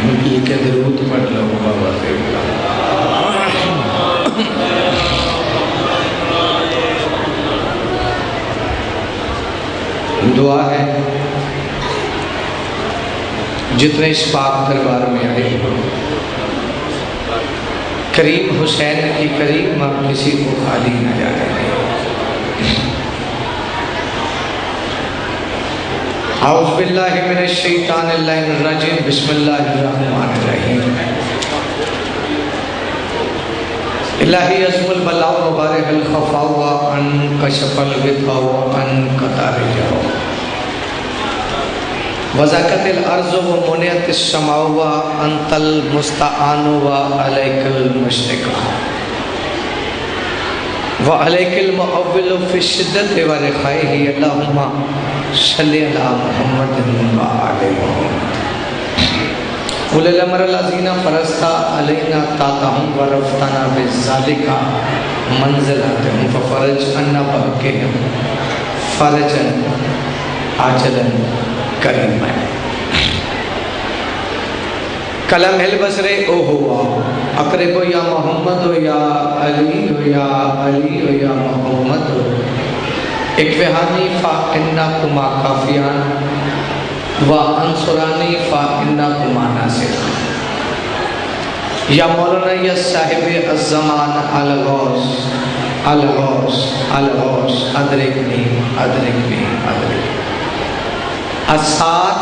یہ کہ درود پڑھ لو بابا سے دعا ہے جتنے اس پاک دربار میں آئے کریم حسین کی کریم ماں کسی کو خالی نہ جانے دیں۔ اعوذ باللہ من الشیطان اللعین الرجیم بسم اللہ الرحمن الرحیم الہی عظم البلاء مبارک الخفاء وان کشف الغطاء وان قطار جاؤ وزاکت الارض ومنعت السماء وانت المستعان وعلیک المشرق وعلیک المعول فی الشدت ورخائه اللہم صلی علی محمد وعلی محمد اولی الامر الذین فرضت علینا طاعتهم ورفتنا بذلک منزلتهم ففرج عنا بحقهم فرجا عاجلا کریما کلم البصر او ہوا اقرب یا محمد یا علی یا علی یا محمد اکوہانی فإنکما کافیان وانصرانی فإنکما ناصران یا مولانا یا صاحب الزمان الغوث الغوث الغوث ادرکنی ادرکنی ادرکنی السات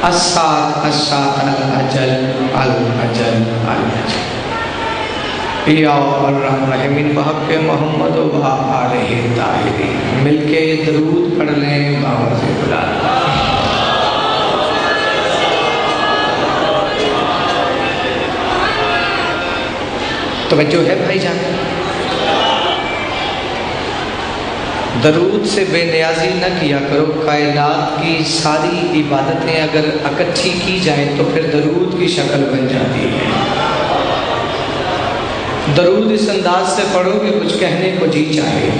السات السات الاجل الاجل الاجل یا الرحمن الرحیم بحق محمد و آلہ الطاہرین مل کے درود پڑھ لیں بابا سے بلا توجہ ہے بھائی جان درود سے بے نیازی نہ کیا کرو کائنات کی ساری عبادتیں اگر اکٹھی کی جائیں تو پھر درود کی شکل بن جاتی ہے درود اس انداز سے پڑھو کہ کچھ کہنے کو جی چاہے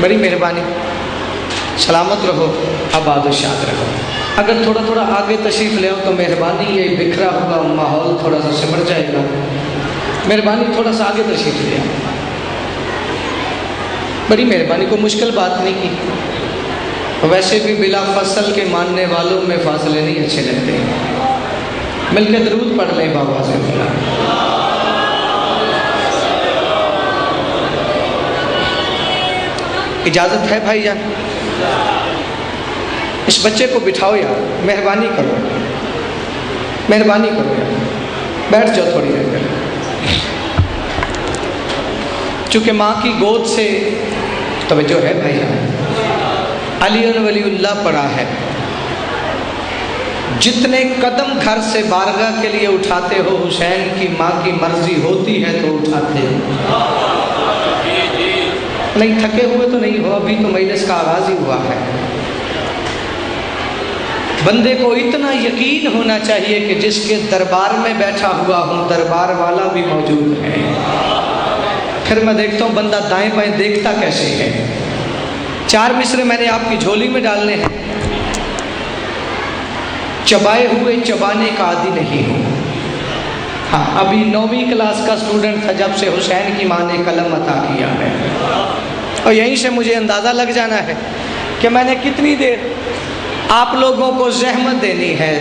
بڑی مہربانی سلامت رہو آباد و شاد رہو اگر تھوڑا تھوڑا آگے تشریف لے تو مہربانی یہ بکھرا ہوا ماحول تھوڑا سا سمر جائے گا مہربانی تھوڑا سا آگے تشریف لے بڑی مہربانی کو مشکل بات نہیں کی ویسے بھی بلا فصل کے ماننے والوں میں فاصلے نہیں اچھے لگتے مل کے درود پڑھ لیں بابا سے بلا اجازت ہے بھائی جان اس بچے کو بٹھاؤ یار مہربانی کرو یار بیٹھ جاؤ تھوڑی دیر کر چونکہ ماں کی گود سے توجہ ہے بھائی جان علی ولی اللہ پڑھا ہے جتنے قدم گھر سے بارگاہ کے لیے اٹھاتے ہو حسین کی ماں کی مرضی ہوتی ہے تو اٹھاتے ہو نہیں تھکے ہوئے تو نہیں ہو ابھی تو مجلس کا آغاز ہی ہوا ہے بندے کو اتنا یقین ہونا چاہیے کہ جس کے دربار میں بیٹھا ہوا ہوں دربار والا بھی موجود ہے پھر میں دیکھتا ہوں بندہ دائیں بائیں دیکھتا کیسے ہے 4 مصرے میں نے آپ کی جھولی میں ڈالنے ہیں چبائے ہوئے چبانے کا عادی نہیں ہوں ہاں ابھی 9ویں کلاس کا اسٹوڈنٹ تھا جب سے حسین کی ماں نے قلم عطا کیا ہے اور یہیں سے مجھے اندازہ لگ جانا ہے کہ میں نے کتنی دیر آپ لوگوں کو زحمت دینی ہے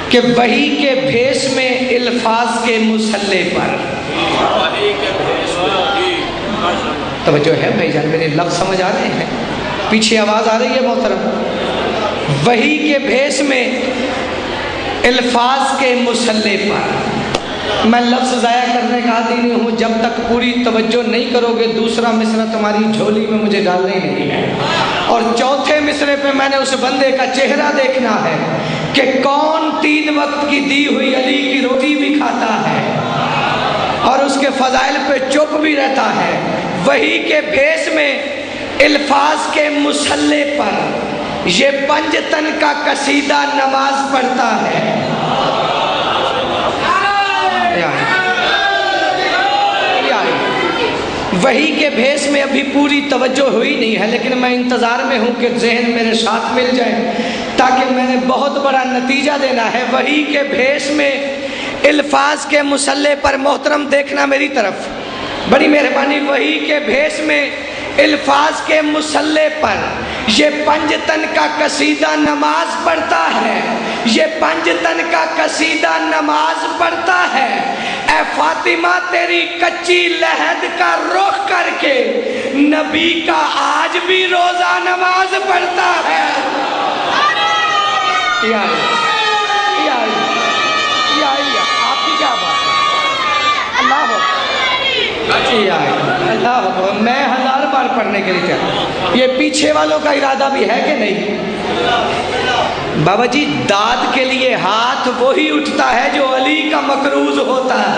کہ وحی کے بھیس میں الفاظ کے مسلح پر توجہ ہے بھائی جان میرے لفظ سمجھ آ رہے ہیں پیچھے آواز آ رہی ہے محترم وحی کے بھیس میں الفاظ کے مسلح پر میں لفظ ضائع کرنے کا عادی نہیں ہوں جب تک پوری توجہ نہیں کرو گے دوسرا مصرع تمہاری جھولی میں مجھے ڈالنا ہی نہیں ہے اور چوتھے مصرے پہ میں نے اس بندے کا چہرہ دیکھنا ہے کہ کون 3 وقت کی دی ہوئی علی کی روٹی بھی کھاتا ہے اور اس کے فضائل پہ چپ بھی رہتا ہے وحی کے بھیس میں الفاظ کے مسلح پر یہ 5 تن کا قصیدہ نماز پڑھتا ہے वही के भेष में अभी पूरी तवज्जो हुई नहीं है, लेकिन मैं इंतज़ार में हूँ कि जहन मेरे साथ मिल जाए, ताकि मैंने बहुत बड़ा नतीजा देना है। वही के भेष में अल्फाज के मुसल्ले पर मोहतरम देखना मेरी तरफ, बड़ी मेहरबानी। वही के भेष में अल्फाज के मुसल्ले पर ये पंजतन का कसीदा नमाज पढ़ता है, ये पंजतन का कसीदा नमाज पढ़ता है। ऐ फातिमा तेरी कच्ची लहद का रुख करके नबी का आज भी रोजा नमाज पढ़ता है। आपकी क्या बात है? अल्लाह, मैं 1000 बार पढ़ने के लिए चाहता। ये पीछे वालों का इरादा भी है कि नहीं? बाबा जी, दाद के लिए हाथ वही उठता है जो अली का मकरूज होता है।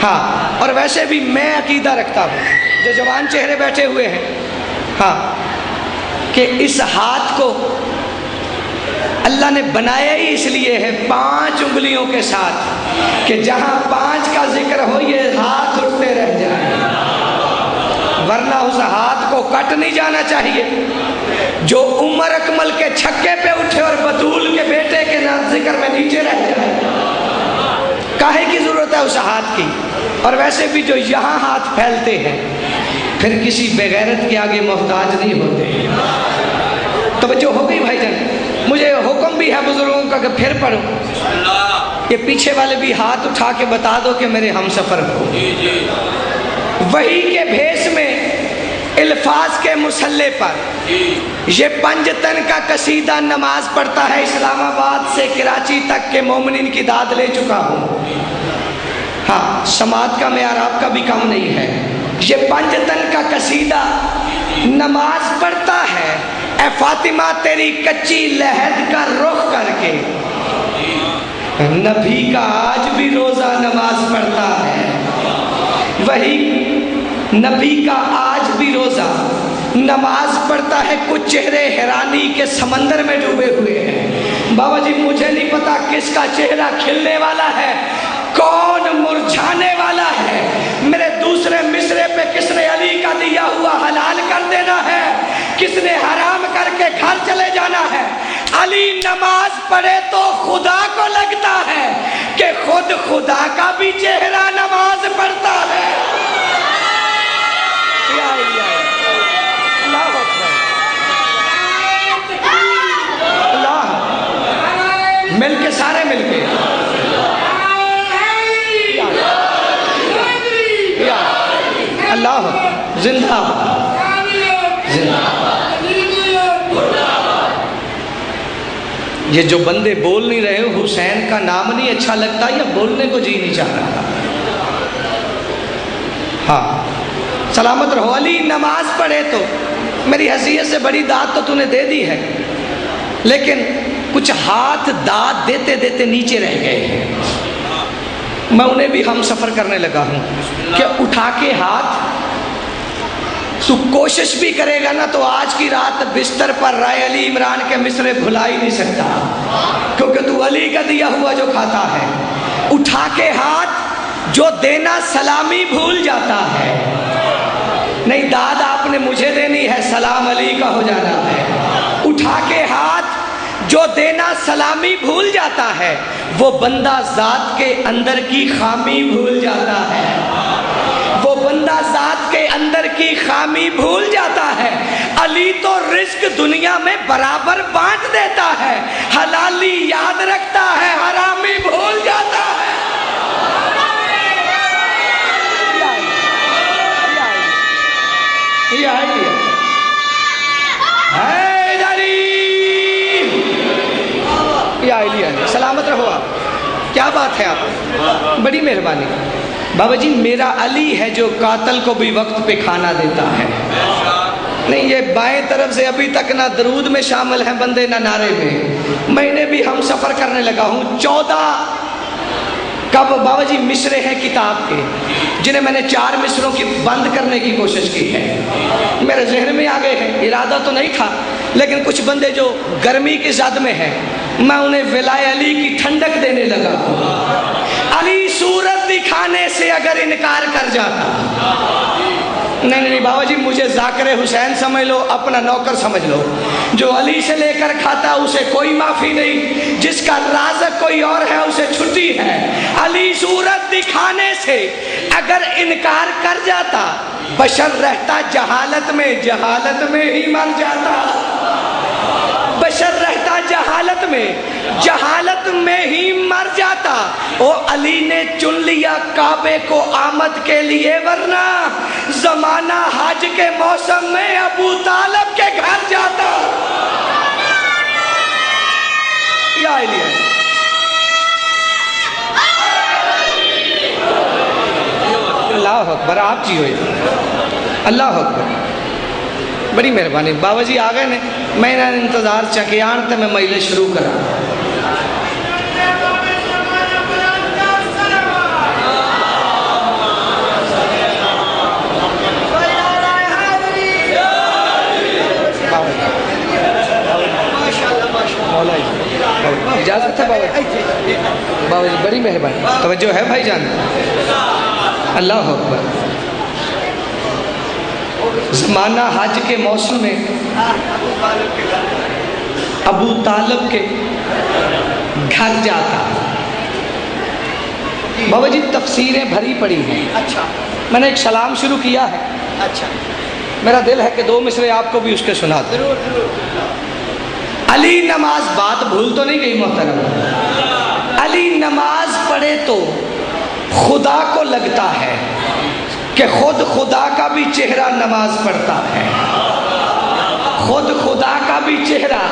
हाँ, और वैसे भी मैं अकीदा रखता हूँ, जो जवान चेहरे बैठे हुए हैं, हाँ, कि इस हाथ को अल्लाह ने बनाया ही इसलिए है 5 उंगलियों के साथ, कि जहाँ 5 का जिक्र हो ये हाथ उठते रह जाए, वरना उस हाथ को कट नहीं जाना चाहिए। जो उमर अकमल के छक्के पे उठे और बतूल के बेटे के नाम जिक्र में नीचे रह जाए, काहे की जरूरत है उस हाथ की? और वैसे भी जो यहाँ हाथ फैलते हैं फिर किसी बेगैरत के आगे मोहताज नहीं होते। तवज्जो हो गई भाईजान? मुझे हुक्म भी है बुजुर्गों का कि फिर पढ़ो। ये पीछे वाले भी हाथ उठा के बता दो कि मेरे हम सफर हो। वही के भेष में अल्फाज के मुसल्ले पर ये पंजतन का कसीदा नमाज पढ़ता है। इस्लामाबाद से कराची तक के मोमिनीन की दाद ले चुका हूँ। हाँ, समात का मेयार आपका भी कम नहीं है। ये पंजतन का कसीदा नमाज पढ़ता है। ऐ फातिमा तेरी कच्ची लहद का रुख करके नबी का आज भी रोजा नमाज पढ़ता है। वही नबी का आज भी रोजा नमाज पढ़ता है। कुछ चेहरे हैरानी के समंदर में डूबे हुए हैं। बाबा जी, मुझे नहीं पता किसका चेहरा खिलने वाला है, कौन मुरझाने वाला है। मेरे दूसरे मिसरे पे किसने अली का दिया हुआ हलाल कर देना है, किसने हराम करके घर चले जाना है। अली नमाज पढ़े तो खुदा को लगता है कि खुद खुदा का भी चेहरा नमाज पढ़ता है। अल्लाह, मिलके सारे मिलके अल्लाह जिंदाबाद जिंदाबाद। ये जो बंदे बोल नहीं रहे, हुसैन का नाम नहीं अच्छा लगता या बोलने को जी नहीं चाह रहा? हाँ, सलामत रहो। अली नमाज पढ़े तो मेरी हैसियत से बड़ी दाद तो तूने दे दी है, लेकिन कुछ हाथ दाद देते देते नीचे रह गए हैं। मैं उन्हें भी हम सफ़र करने लगा हूँ कि उठा के हाथ तू कोशिश भी करेगा ना तो आज की रात बिस्तर पर राय अली इमरान के मिसरे भुला ही नहीं सकता, क्योंकि तू अली का दिया हुआ जो खाता है। उठा के हाथ जो देना सलामी भूल जाता है। नहीं, दाद आपने मुझे देनी है, सलाम अली का हो जाना है। उठा के हाथ जो देना सलामी भूल जाता है, वो बंदा जात के अंदर की खामी भूल जाता है। वो बंदा जात के अंदर की खामी भूल जाता है। अली तो रिस्क दुनिया में बराबर बांट देता है, हलाली याद रखता है, हरामी भूल जाता है। सलामत रहो आप। क्या बात है आप, बड़ी मेहरबानी। बाबा जी, मेरा अली है जो कातल को भी वक्त पे खाना देता है। नहीं, ये बाएं तरफ से अभी तक ना दरूद में शामिल हैं बंदे ना नारे में। मैंने भी हम सफ़र करने लगा हूँ। 14 कब बाबा जी मिसरे हैं किताब के, जिन्हें मैंने 4 मिसरों की बंद करने की कोशिश की है। मेरे जहन में आ गए हैं, इरादा तो नहीं था, लेकिन कुछ बंदे जो गर्मी की ज़द में हैं, मैं उन्हें विलाय अली की ठंडक देने लगा। अली सूरत सूरत दिखाने से अगर इनकार कर जाता, नहीं बाबा जी, मुझे ज़ाकिर हुसैन समझ लो, अपना नौकर समझ लो। जो अली से लेकर खाता उसे कोई माफ़ी नहीं, जिसका राज़क कोई और है उसे छुट्टी है। अली सूरत दिखाने से अगर इनकार कर जाता, बशर रहता जहालत में ही मर जाता। बशर रहता जहालत में ही मर जाता। ओ अली ने चुन लिया काबे को आमद के लिए, वरना जमाना हज के मौसम में अबू तालब के घर जाता। या लिया अल्लाह अकबर, आप जी हो, अल्लाह अकबर, बड़ी मेहरबानी। बाबा जी आ गए ने, मैं इंतजार चके आन ते मैं महिले शुरू करा। इजाजत है बाबा जी, बड़ी मेहरबानी, तवज्जो है भाईजान, अल्लाह अकबर। ज़माना हज के मौसम में अबू तालब के घर जाता। बाबा जी तफसीरें भरी पड़ी हैं। अच्छा, मैंने एक सलाम शुरू किया है। अच्छा, मेरा दिल है कि 2 मिसरे आपको भी उसके सुना दूं। अली नमाज, बात भूल तो नहीं गई मोहतरम? अली नमाज पढ़े तो खुदा को लगता है कि खुद खुदा का भी चेहरा नमाज पढ़ता है। खुद खुदा का भी चेहरा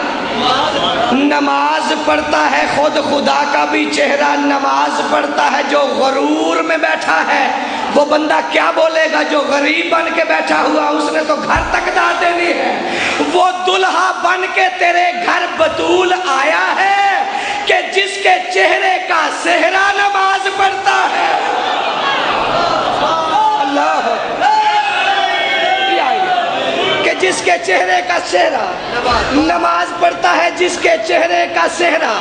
नमाज पढ़ता है, खुद खुदा का भी चेहरा नमाज पढ़ता है। जो गरूर में बैठा है वो बंदा क्या बोलेगा? जो गरीब बन के बैठा हुआ उसने तो घर तक दाद देनी है। वो दुल्हा बन के तेरे घर बतूल आया है कि जिसके चेहरे का सेहरा नमाज पढ़ता है। कि जिसके चेहरे का सेहरा नमाज पढ़ता है, जिसके चेहरे का सेहरा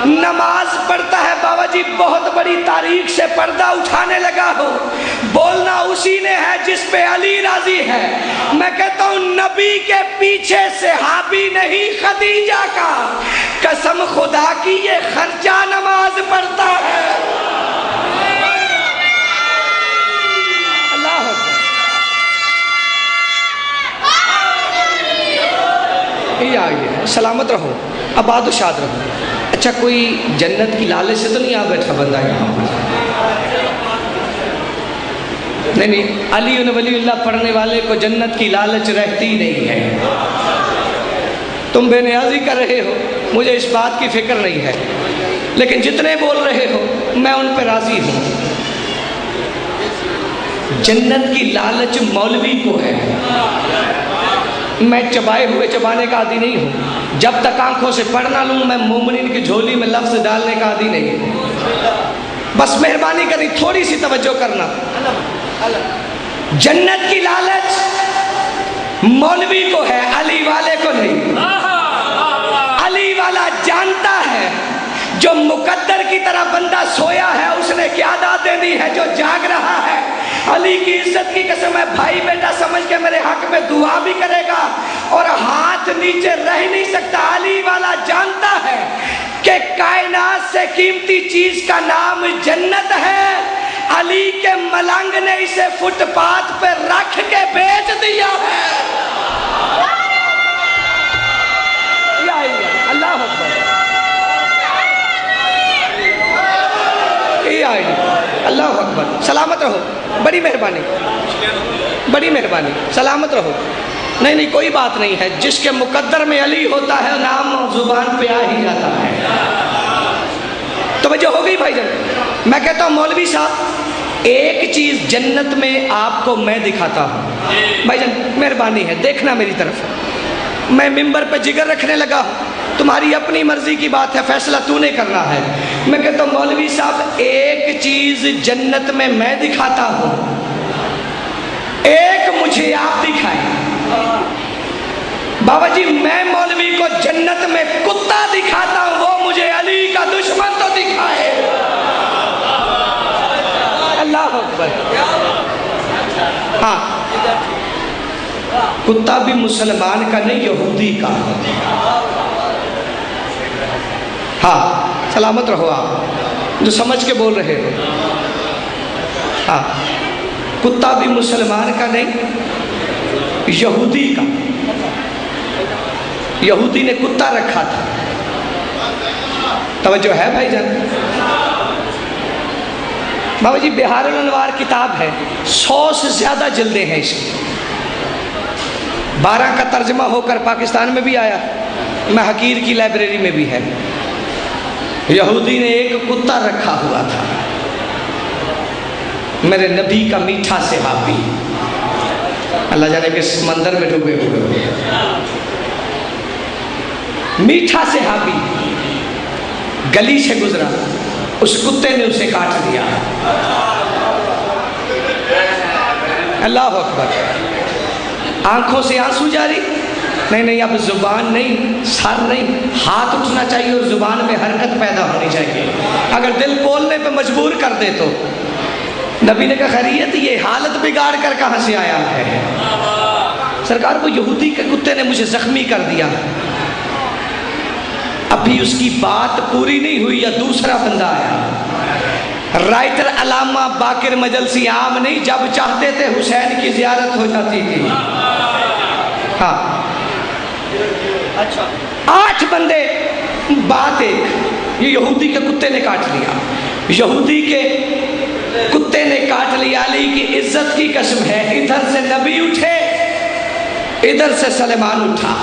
नमाज पढ़ता है। बाबा जी बहुत बड़ी तारीख से पर्दा उठाने लगा हो, बोलना उसी ने है जिस पे अली राजी है। मैं कहता हूँ नबी के पीछे सहाबी नहीं, खदीजा का कसम खुदा की ये खर्चा नमाज पढ़ता है। ये आ गया, सलामत रहो, आबाद और शाद रहो। अच्छा, कोई जन्नत की लालच से तो नहीं आ बैठा बंदा यहाँ पर? नहीं, अली और वलीउल्लाह पढ़ने वाले को जन्नत की लालच रहती नहीं है। तुम बेनियाजी कर रहे हो, मुझे इस बात की फिक्र नहीं है, लेकिन जितने बोल रहे हो मैं उन पर राजी हूँ। जन्नत की लालच मौलवी को है। मैं चबाए हुए चबाने का आदी नहीं हूँ। जब तक आंखों से पढ़ ना लूँ मैं मोमिनीन की झोली में लफ्ज़ डालने का आदी नहीं हूँ। बस मेहरबानी करी, थोड़ी सी तवज्जो करना। जन्नत की लालच मौलवी को है, अली वाले को नहीं। अली वाला जानता है जो मुकद्दर की तरह बंदा सोया है उसने क्या दाद देनी है। जो जाग रहा है अली की इज्जत की कसम है, भाई बेटा समझ के मेरे हक में दुआ भी करेगा और हाथ नीचे रह नहीं सकता। अली वाला जानता है कि कायनात से कीमती चीज का नाम जन्नत है। अली के मलंग ने इसे फुटपाथ पे रख के बेच दिया है। अल्लाह अकबर, अल्लाह अकबर, सलामत रहो, बड़ी मेहरबानी, बड़ी मेहरबानी, सलामत रहो। नहीं कोई बात नहीं है, जिसके मुकद्दर में अली होता है नाम जुबान पे आ ही जाता है। तो वजह हो गई भाईजान। मैं कहता हूँ मौलवी साहब एक चीज जन्नत में आपको मैं दिखाता हूँ। भाईजान मेहरबानी है, देखना मेरी तरफ। मैं मिंबर पे जिगर रखने लगा हूँ, तुम्हारी अपनी मर्जी की बात है, फैसला तूने करना है। मैं कहता हूँ मौलवी साहब एक चीज जन्नत में मैं दिखाता हूँ, एक मुझे आप दिखाएं। बाबा जी मैं मौलवी को जन्नत में कुत्ता दिखाता हूँ, वो मुझे अली का दुश्मन तो दिखाए। اللہ اکبر. ہاں کتا بھی مسلمان کا نہیں یہودی کا. ہاں سلامت رہو آپ جو سمجھ کے بول رہے ہو. ہاں کتا بھی مسلمان کا نہیں یہودی کا. یہودی نے کتا رکھا تھا. توجہ ہے بھائی جان؟ بابا جی بہار الانوار کتاب ہے, 100 سے زیادہ جلدیں ہیں اس کی. 12 کا ترجمہ ہو کر پاکستان میں بھی آیا, میں حقیر کی لائبریری میں بھی ہے. یہودی نے ایک کتا رکھا ہوا تھا, میرے نبی کا میٹھا صحابی, اللہ جانے کہ سمندر میں ڈوبے ہوئے ہوئے, میٹھا صحابی گلی سے گزرا, اس کتے نے اسے کاٹ دیا. اللہ اکبر. آنکھوں سے آنسو جاری, نہیں اب زبان نہیں, سر نہیں, ہاتھ اٹھنا چاہیے اور زبان میں حرکت پیدا ہونی چاہیے. اگر دل بولنے پہ مجبور کر دے تو. نبی نے کہا خیریت یہ حالت بگاڑ کر کہاں سے آیا ہے؟ سرکار کو یہودی کے کتے نے مجھے زخمی کر دیا. ابھی اس کی بات پوری نہیں ہوئی یا دوسرا بندہ آیا. رائٹر علامہ باقر مجلسی عام نہیں, جب چاہتے تھے حسین کی زیارت ہو جاتی تھی. ہاں 8 بندے, بات ایک, یہ یہودی کے کتے نے کاٹ لیا. یہودی کے کتے نے کاٹ لیا. علی کی عزت کی قسم ہے, ادھر سے نبی اٹھے, ادھر سے سلیمان اٹھا,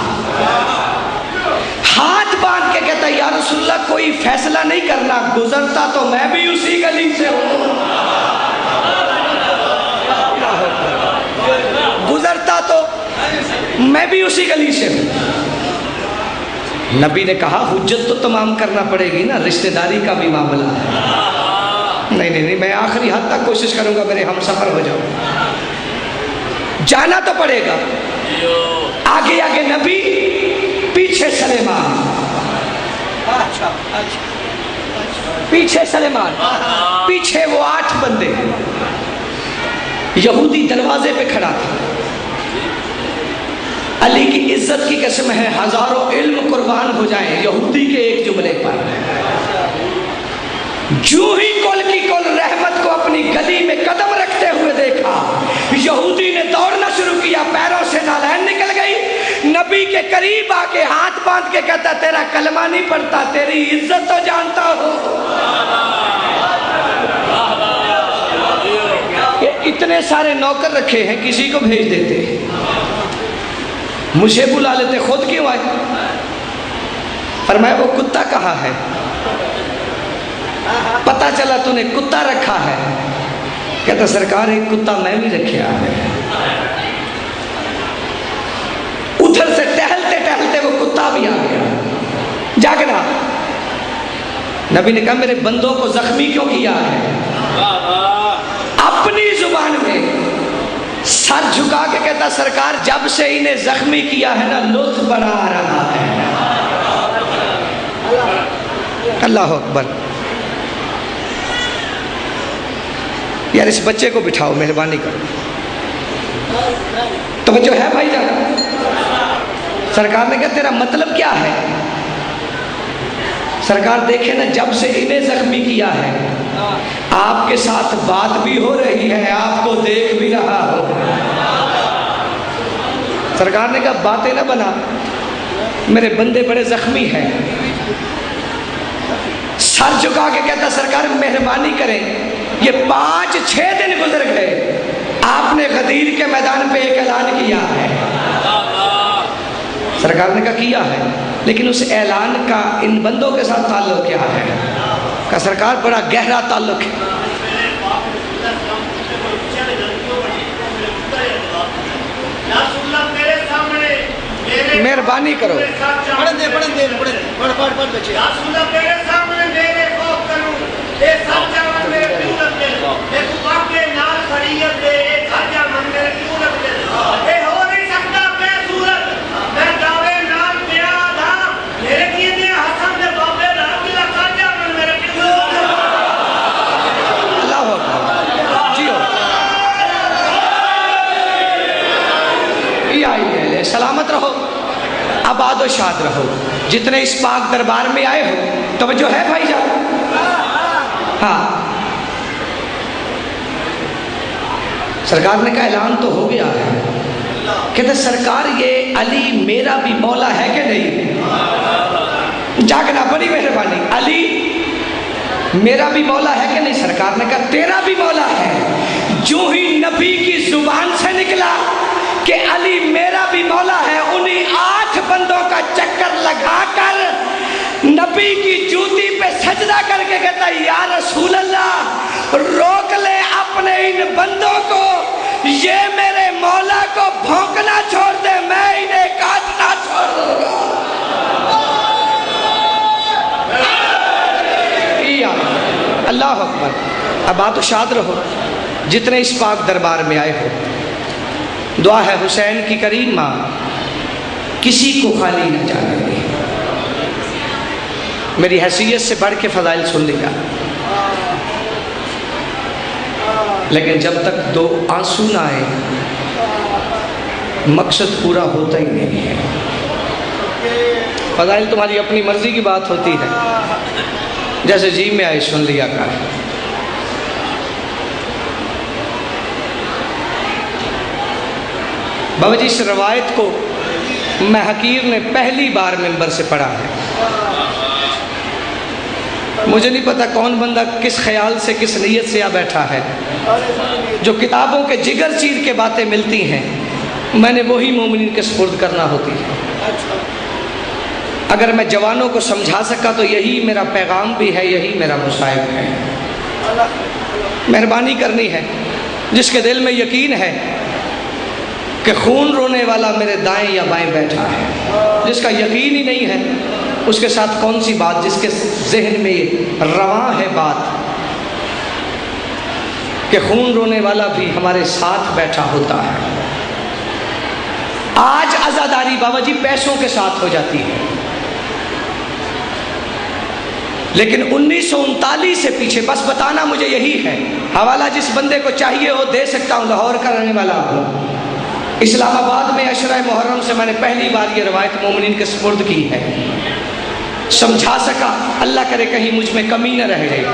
ہاتھ باندھ کے کہتا یا رسول اللہ کوئی فیصلہ نہیں کرنا, گزرتا تو میں بھی اسی گلی سے ہوں, گزرتا تو میں بھی اسی گلی سے ہوں. نبی نے کہا حجت تو تمام کرنا پڑے گی نا, رشتہ داری کا بھی معاملہ ہے. نہیں میں آخری حد تک کوشش کروں گا میرے ہم سفر ہو جاؤ. جانا تو پڑے گا. آگے آگے نبی, پیچھے سلیمان, پیچھے سلیمان, پیچھے وہ 8 بندے. یہودی دروازے پہ کھڑا تھا. علی کی عزت کی قسم ہے ہزاروں علم قربان ہو جائیں یہودی کے ایک جملے پر. جو ہی کل کی کل رحمت کو اپنی گلی میں قدم رکھتے ہوئے دیکھا, یہودی نے دوڑنا شروع کیا, پیروں سے نالین نکل گئی. نبی کے قریب آ کے ہاتھ باندھ کے کہتا تیرا کلمہ نہیں پڑھتا, تیری عزت تو جانتا ہوں. یہ اتنے سارے نوکر رکھے ہیں, کسی کو بھیج دیتے, مجھے بلا لیتے, خود کیوں آئے؟ فرمایا وہ کتا کہاں ہے؟ پتا چلا تو نے کتا رکھا ہے. کہتا سرکار ایک کتا میں بھی رکھیا ہے. ادھر سے ٹہلتے ٹہلتے وہ کتا بھی آ گیا. جاگنا. نبی نے کہا میرے بندوں کو زخمی کیوں کیا ہے؟ اپنی زبان میں سر جھکا کے کہتا سرکار جب سے انہیں زخمی کیا ہے نا لطف بڑا آ رہا ہے. اللہ اکبر. یار اس بچے کو بٹھاؤ, مہربانی کرو. توجہ ہے بھائی جان؟ سرکار نے کہا تیرا مطلب کیا ہے؟ سرکار دیکھے نا جب سے انہیں زخمی کیا ہے آپ کے ساتھ بات بھی ہو رہی ہے, آپ کو دیکھ بھی رہا ہو. سرکار نے کہا باتیں نہ بنا, میرے بندے بڑے زخمی ہیں. سر جھکا کے کہتا سرکار مہربانی کریں, یہ 5-6 دن گزر گئے, آپ نے غدیر کے میدان پہ ایک اعلان کیا ہے. سرکار نے کہا کیا ہے, لیکن اس اعلان کا ان بندوں کے ساتھ تعلق کیا ہے؟ کہا سرکار بڑا گہرا تعلق ہے. مہربانی کرو. सलामत रहो, आबाद व शाद रहो। जितने इस पाक दरबार में आए हो, तवज्जो है भाईजान? हाँ, सरकार ने कहा ऐलान तो हो गया है। कहते सरकार ये अली मेरा भी मौला है कि नहीं? जागना, बड़ी मेहरबानी। अली मेरा भी मौला है कि नहीं? सरकार ने कहा तेरा भी मौला है। जो ही नबी की जुबान से निकला कि अली मेरा भी मौला है, उन्हीं 8 बंदों का चक्कर लगाकर नबी की जूती पे सजदा करके कहता या रसूल अल्लाह, रोक ले अपने इन बंदों को, ये मेरे मौला को भौंकना छोड़ दे, मैं इन्हें काटना छोड़ दूंगा। अल्लाह अकबर। अब आप तो शाद रहो जितने इस पाक दरबार में आए हो। दुआ है हुसैन की करीम माँ किसी को खाली न जाने दे। मेरी हैसियत से बढ़ के फजाइल सुन लिया, लेकिन जब तक 2 आंसू ना आए मकसद पूरा होता ही नहीं है। फजाइल तुम्हारी अपनी मर्जी की बात होती है, जैसे जी में आए सुन लिया कर। बाबा जी इस रवायत को मैं हकीर ने पहली बार मिंबर से पढ़ा है। मुझे नहीं पता कौन बंदा किस ख्याल से किस नीयत से आ बैठा है। जो किताबों के जिगर चीर के बातें मिलती हैं, मैंने वही मोमिनीन के सुपुर्द करना होती है। अगर मैं जवानों को समझा सका तो यही मेरा पैगाम भी है, यही मेरा मुसाहिब है। मेहरबानी करनी है जिसके दिल में यकीन है कि खून रोने वाला मेरे दाएं या बाएं बैठा है, जिसका यकीन ही नहीं है उसके साथ कौन सी बात, जिसके जहन में रवां है बात कि खून रोने वाला भी हमारे साथ बैठा होता है। आज आज़ादारी बाबा जी पैसों के साथ हो जाती है, लेकिन 1939 से पीछे बस बताना मुझे यही है। हवाला जिस बंदे को चाहिए हो दे सकता हूँ, लाहौर का रहने वाला हूँ। इस्लामाबाद में अशरा मुहर्रम से मैंने पहली बार ये रवायत मोमिनीन के सुपुर्द की है। समझा सका, अल्लाह करे कहीं मुझ में कमी न रह गई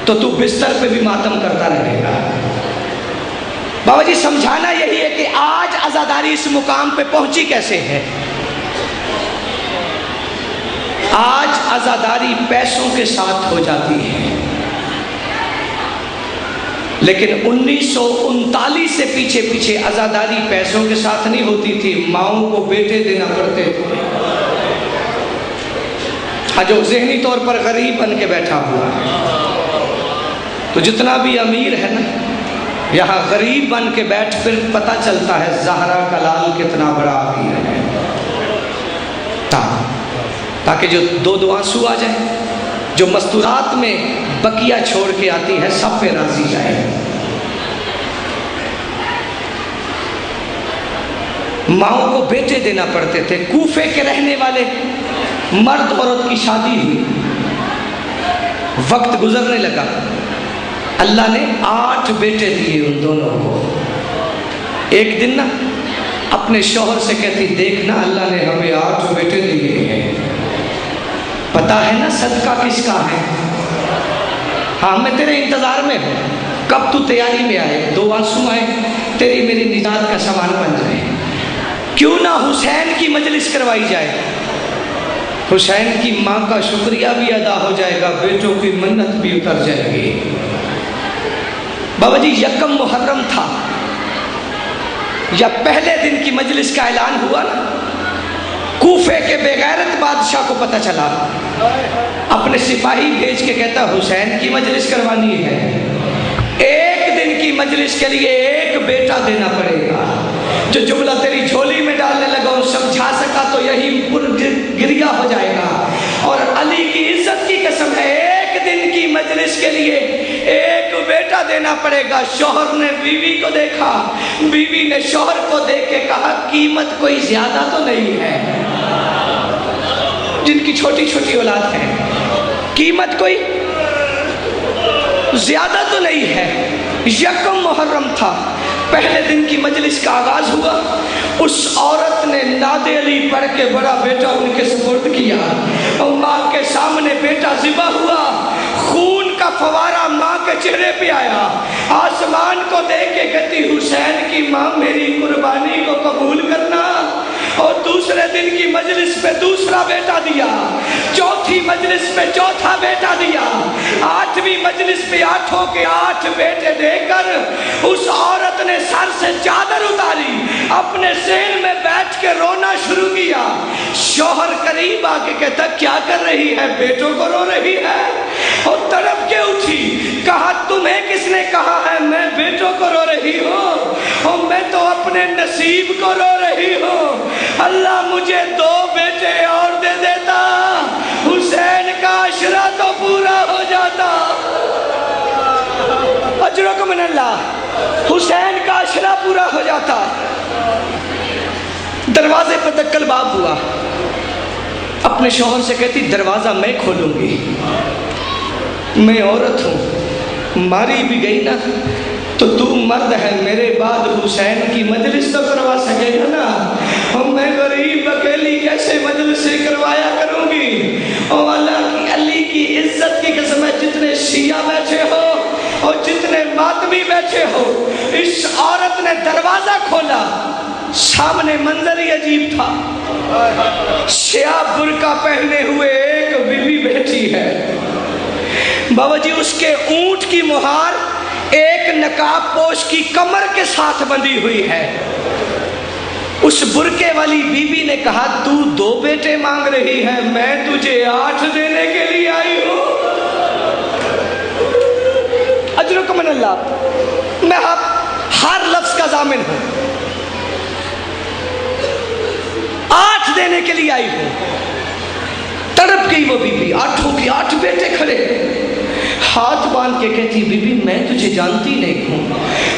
तो तू बिस्तर पे भी मातम करता रहेगा। बाबा जी समझाना यही है कि आज आज़ादारी इस मुकाम पे पहुंची कैसे है। आज आज़ादारी पैसों के साथ हो जाती है, लेकिन 1939 से पीछे पीछे आज़ादारी पैसों के साथ नहीं होती थी, माओं को बेटे देना पड़ते थे। जो ज़हनी तौर पर गरीब बन के बैठा हुआ है, तो जितना भी अमीर है ना, यहाँ गरीब बन के बैठ फिर पता चलता है ज़हरा का लाल कितना बड़ा अमीर है। ताकि जो 2 आंसू आ जाए, जो मस्तूरात में बकिया छोड़ के आती है, सब पे राजी जाए। माओं को बेटे देना पड़ते थे। कूफे के रहने वाले मर्द औरत की शादी हुई, वक्त गुजरने लगा, अल्लाह ने 8 बेटे दिए उन दोनों को। एक दिन ना अपने शौहर से कहती, देखना अल्लाह ने हमें 8 बेटे दिए हैं, पता है ना सदका किसका है? हाँ, मैं तेरे इंतजार में हूँ, कब तू तैयारी में आए, 2 आंसू आए, तेरी मेरी निजात का सामान बन जाए। क्यों ना हुसैन की मजलिस करवाई जाए, हुसैन की माँ का शुक्रिया भी अदा हो जाएगा, बेटों की मन्नत भी उतर जाएगी। बाबा जी यकम मुहर्रम था या पहले दिन की मजलिस का ऐलान हुआ ना, कूफे के बेगैरत बादशाह को पता चला, अपने सिपाही भेज के कहता हुसैन की मजलिस करवानी है, 1 दिन की मजलिस के लिए 1 बेटा देना पड़ेगा। जो जुमला तेरी झोली में डालने लगा समझा सका तो यही गिरिया हो जाएगा। और अली की इज्जत की कसम है, 1 दिन की मजलिस के लिए 1 बेटा देना पड़ेगा। शौहर ने बीवी को देखा, बीवी ने शौहर को देख के कहा, कीमत कोई ज्यादा तो नहीं है। जिनकी छोटी छोटी औलाद है, कीमत कोई ज्यादा तो नहीं है। यकम मुहर्रम था, पहले दिन की मजलिस का आगाज हुआ। اس عورت نے ناد علی پڑھ کے بڑا بیٹا ان کے سپرد کیا اور ماں کے سامنے بیٹا ذبح ہوا، خون کا فوارہ ماں کے چہرے پہ آیا، آسمان کو دیکھ کے کہتی حسین کی ماں میری قربانی کو قبول کرنا، اور دوسرے دن کی مجلس پہ دوسرا بیٹا دیا، چوتھی مجلس پہ چوتھا بیٹا دیا، آٹھویں مجلس پہ آٹھوں کے 8 بیٹے دے کر اس عورت نے سر سے چادر اتاری، اپنے سین میں بیٹھ کے رونا شروع کیا۔ شوہر قریب آ کے کہتا کیا کر رہی ہے؟ بیٹوں کو رو رہی ہے، اور تڑپ کے اٹھی، کہا تمہیں کس نے کہا ہے میں بیٹوں کو رو رہی ہوں؟ اور میں تو اپنے نصیب کو رو رہی ہوں، اللہ مجھے 2 بیٹے اور دے دیتا، حسین کا عشرہ تو پورا ہو جاتا۔ اجرکم من اللہ، حسین کا عشرہ پورا ہو جاتا۔ دروازے پہ دکل باب ہوا، اپنے شوہر سے کہتی دروازہ میں کھولوں گی، میں عورت ہوں، ماری بھی گئی نا تو تو مرد ہے، میرے بعد حسین کی مجلس تو کروا سکے گا نا، اور میں غریب اکیلی کیسے مجلس سے کروایا کروں گی؟ اور اللہ کی علی کی عزت کی قسم ہے، جتنے شیعہ بیٹھے ہو اور جتنے ماتمی بیٹھے ہو، اس عورت نے دروازہ کھولا، سامنے منظر ہی عجیب تھا، سیاہ برقع پہنے ہوئے ایک بی بی بیٹھی ہے، بابا جی اس کے اونٹ کی مہار ایک نقاب پوش کی کمر کے ساتھ بندھی ہوئی ہے۔ اس برقعے والی بی بی نے کہا تو 2 بیٹے مانگ رہی ہے، میں تجھے 8 دینے کے لیے آئی ہوں۔ اجرکم من اللہ، میں ہر لفظ کا ضامن ہوں، 8 دینے کے لیے آئی ہوں۔ تڑپ گئی وہ بی بی، 8 کے 8 بیٹے کھڑے، ہاتھ باندھ کے کہتی بی بی میں تجھے جانتی نہیں ہوں،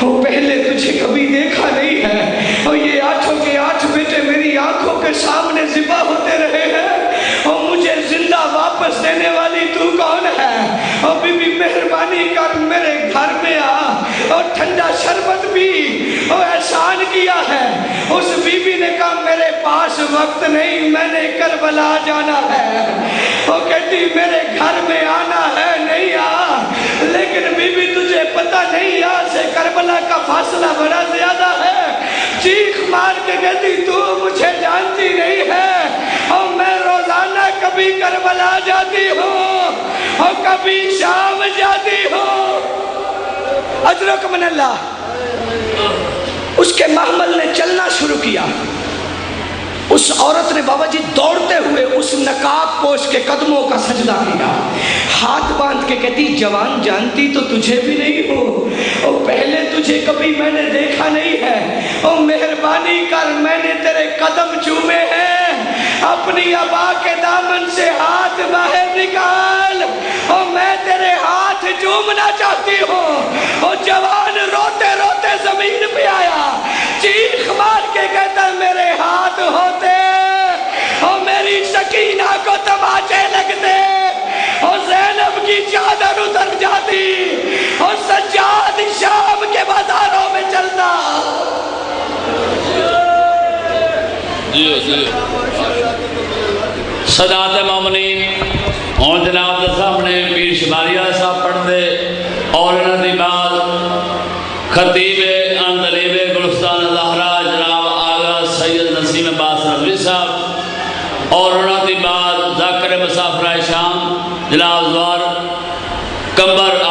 وہ پہلے تجھے کبھی دیکھا نہیں ہے، اور یہ 8 کے 8 بیٹے میری آنکھوں کے سامنے ذبح ہوتے رہے ہیں، اور مجھے زندہ واپس دینے والی تو کون ہے؟ اور بی بی مہربانی کر میرے گھر میں آ اور ٹھنڈا شربت بھی، اور احسان کیا ہے۔ اس بی بی نے کہا میرے پاس وقت نہیں، میں نے کربلا جانا ہے۔ وہ کہتی میرے گھر میں آنا ہے، نہیں آ، لیکن بی بی تجھے پتہ نہیں یہاں سے کربلا کا فاصلہ بڑا زیادہ ہے۔ چیخ مار کے کہتی تو مجھے جانتی نہیں ہے، اور میں روزانہ کبھی کربلا جاتی ہوں اور کبھی شام جاتی ہوں۔ اجرکم من اللہ، اس کے محمل نے چلنا شروع کیا، اس عورت نے بابا جی دوڑتے ہوئے اس نقاب پوش کے قدموں کا سجدہ کیا، ہاتھ باندھ کے کہتی جوان جانتی تو تجھے بھی نہیں ہو، اور پہلے تجھے کبھی میں نے دیکھا نہیں ہے، اور مہربانی کر میں نے تیرے قدم چومے ہیں، اپنی ابا کے دامن سے ہاتھ باہر نکال، اور میں تیرے ہاتھ چومنا چاہتی ہوں۔ اور جوان روتے روتے زمین پہ آیا، چیخ مار کے کہتا میرے ہاتھ ہوتے اور میری سکینہ کو تماچے لگتے، اور زینب کی چادر اتر جاتی، اور سجاد شام کے بازاروں میں چلتا۔ صدات مومنین ہون جناب دے سامنے پیر شماریہ صاحب پڑھ دے، اور انہوں دی بعد خطیب اندلیب گلستان زہرا جناب آغا سید نسیم عباس رضوی صاحب، اور انہوں دی بعد ذاکر مسافرہ شام جناب زوار کمبر